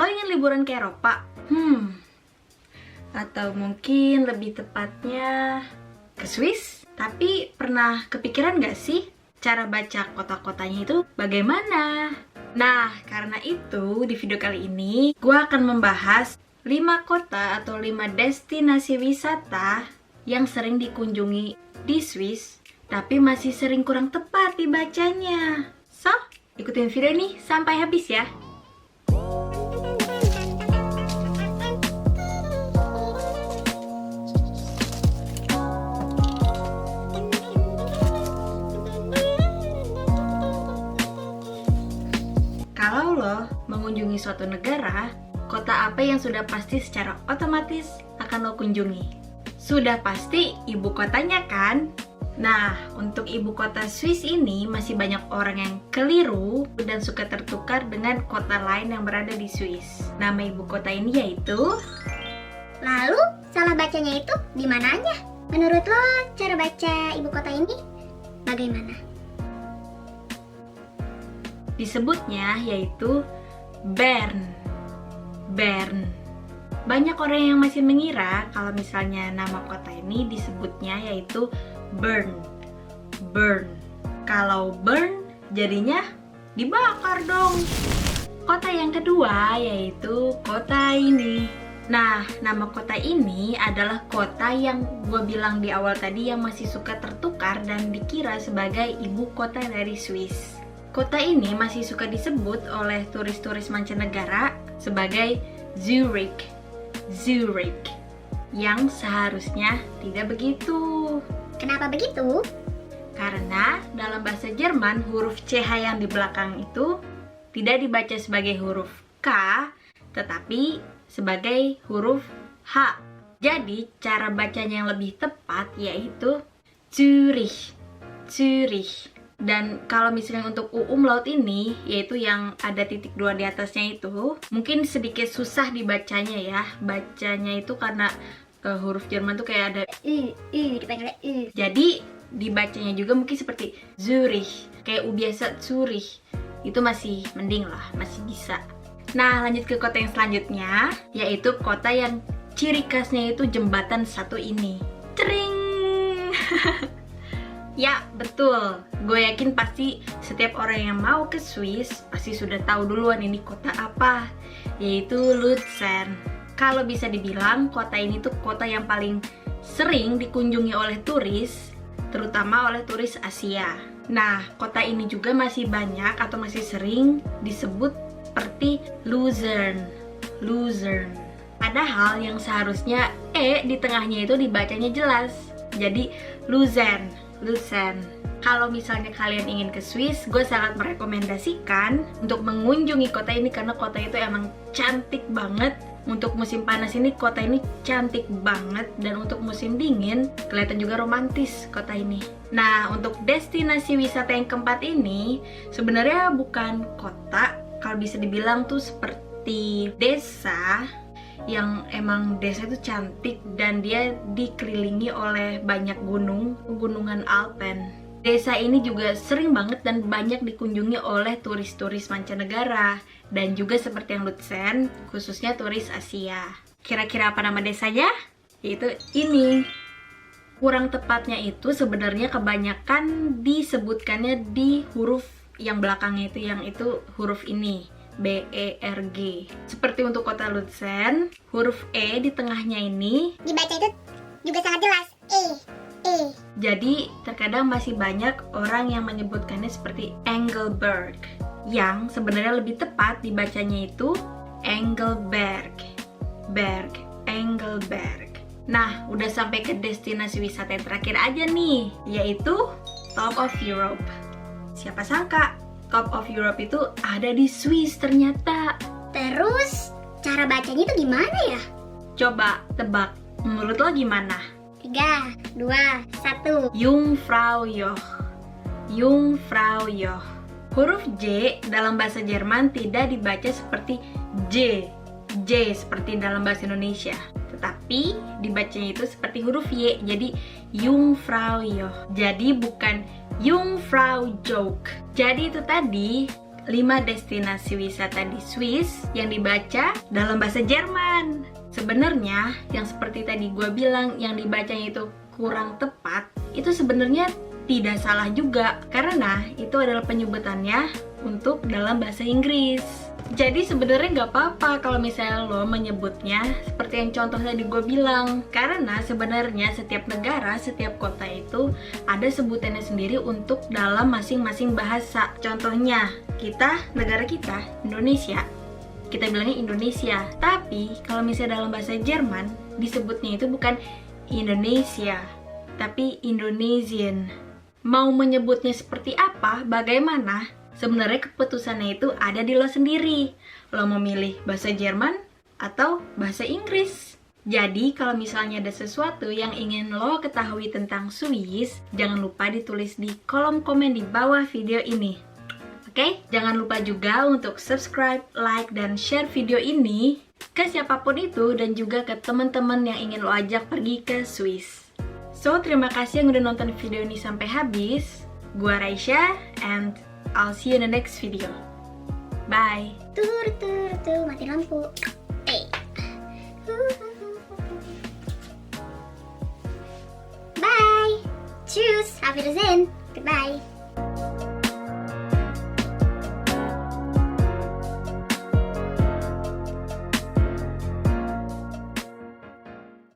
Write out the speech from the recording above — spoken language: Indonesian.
Lo ingin liburan ke Eropa? Atau mungkin lebih tepatnya ke Swiss? Tapi pernah kepikiran gak sih cara baca kota-kotanya itu bagaimana? Nah, karena itu di video kali ini gue akan membahas 5 kota atau 5 destinasi wisata yang sering dikunjungi di Swiss tapi masih sering kurang tepat dibacanya. So, ikutin video ini sampai habis ya. Kalau lo mengunjungi suatu negara, kota apa yang sudah pasti secara otomatis akan lo kunjungi? Sudah pasti ibu kotanya kan? Nah, untuk ibu kota Swiss ini masih banyak orang yang keliru dan suka tertukar dengan kota lain yang berada di Swiss. Nama ibu kota ini yaitu... Lalu, salah bacanya itu di mananya? Menurut lo, cara baca ibu kota ini bagaimana? Disebutnya yaitu Bern. Bern. Banyak orang yang masih mengira kalau misalnya nama kota ini disebutnya yaitu Bern. Bern. Kalau Bern jadinya dibakar dong. Kota yang kedua yaitu kota ini. Nah, nama kota ini adalah kota yang gue bilang di awal tadi yang masih suka tertukar dan dikira sebagai ibu kota dari Swiss. Kota ini masih suka disebut oleh turis-turis mancanegara sebagai Zurich. Zurich. Yang seharusnya tidak begitu. Kenapa begitu? Karena dalam bahasa Jerman huruf CH yang di belakang itu tidak dibaca sebagai huruf K, tetapi sebagai huruf H. Jadi cara bacanya yang lebih tepat yaitu Zurich. Zurich. Dan kalau misalnya untuk umlaut ini, yaitu yang ada titik 2 di atasnya itu, mungkin sedikit susah dibacanya ya. Bacanya itu karena huruf Jerman tuh kayak ada dipanggilnya Jadi dibacanya juga mungkin seperti Zurich, kayak U biasa Zurich. Itu masih mending lah, masih bisa. Nah, lanjut ke kota yang selanjutnya, yaitu kota yang ciri khasnya itu jembatan satu ini. Cering. Ya, betul. Gue yakin pasti setiap orang yang mau ke Swiss pasti sudah tahu duluan ini kota apa, yaitu Luzern. Kalau bisa dibilang, kota ini tuh kota yang paling sering dikunjungi oleh turis, terutama oleh turis Asia. Nah, kota ini juga masih banyak atau masih sering disebut seperti Luzern. Luzern. Padahal yang seharusnya E di tengahnya itu dibacanya jelas. Jadi Luzern. Luzern. Kalau misalnya kalian ingin ke Swiss, gue sangat merekomendasikan untuk mengunjungi kota ini karena kota itu emang cantik banget. Untuk musim panas ini kota ini cantik banget, dan untuk musim dingin kelihatan juga romantis kota ini. Nah, untuk destinasi wisata yang keempat ini sebenarnya bukan kota, kalau bisa dibilang tuh seperti desa yang emang desa itu cantik dan dia dikelilingi oleh banyak gunung, pegunungan Alpen. Desa ini juga sering banget dan banyak dikunjungi oleh turis-turis mancanegara dan juga seperti yang Luzern, khususnya turis Asia. Kira-kira apa nama desanya? Yaitu ini. Kurang tepatnya itu sebenarnya kebanyakan disebutkannya di huruf yang belakangnya itu, yang itu huruf ini. B-E-R-G. Seperti untuk kota Luzern, huruf E di tengahnya ini dibaca itu juga sangat jelas. E. Jadi terkadang masih banyak orang yang menyebutkannya seperti Engelberg, yang sebenarnya lebih tepat dibacanya itu Engelberg. Engelberg. Nah, udah sampai ke destinasi wisata yang terakhir aja nih, yaitu Top of Europe. Siapa sangka Top of Europe itu ada di Swiss ternyata. Terus, cara bacanya itu gimana ya? Coba tebak, menurut lo gimana? 3, 2, 1. Jungfraujoch. Jungfraujoch. Huruf J dalam bahasa Jerman tidak dibaca seperti J. J seperti dalam bahasa Indonesia. Tetapi dibacanya itu seperti huruf Y. Jadi Jungfraujoch. Jadi bukan Jungfraujoch. Jadi itu tadi 5 destinasi wisata di Swiss yang dibaca dalam bahasa Jerman. Sebenarnya yang seperti tadi gue bilang yang dibacanya itu kurang tepat, itu sebenarnya tidak salah juga karena itu adalah penyebutannya untuk dalam bahasa Inggris. Jadi sebenarnya nggak apa-apa kalau misalnya lo menyebutnya seperti yang contoh tadi gue bilang, karena sebenarnya setiap negara, setiap kota itu ada sebutannya sendiri untuk dalam masing-masing bahasa. Contohnya negara kita Indonesia, kita bilangnya Indonesia. Tapi kalau misalnya dalam bahasa Jerman disebutnya itu bukan Indonesia, tapi Indonesian. Mau menyebutnya seperti apa, bagaimana? Sebenarnya keputusannya itu ada di lo sendiri. Lo mau milih bahasa Jerman atau bahasa Inggris. Jadi kalau misalnya ada sesuatu yang ingin lo ketahui tentang Swiss, jangan lupa ditulis di kolom komen di bawah video ini. Oke? Jangan lupa juga untuk subscribe, like, dan share video ini ke siapapun itu dan juga ke teman-teman yang ingin lo ajak pergi ke Swiss. So, terima kasih yang udah nonton video ini sampai habis. Gua Raisya, and I'll see you in the next video. Bye! Mati lampu. Bye! Tschüss! Auf Wiedersehen! Goodbye!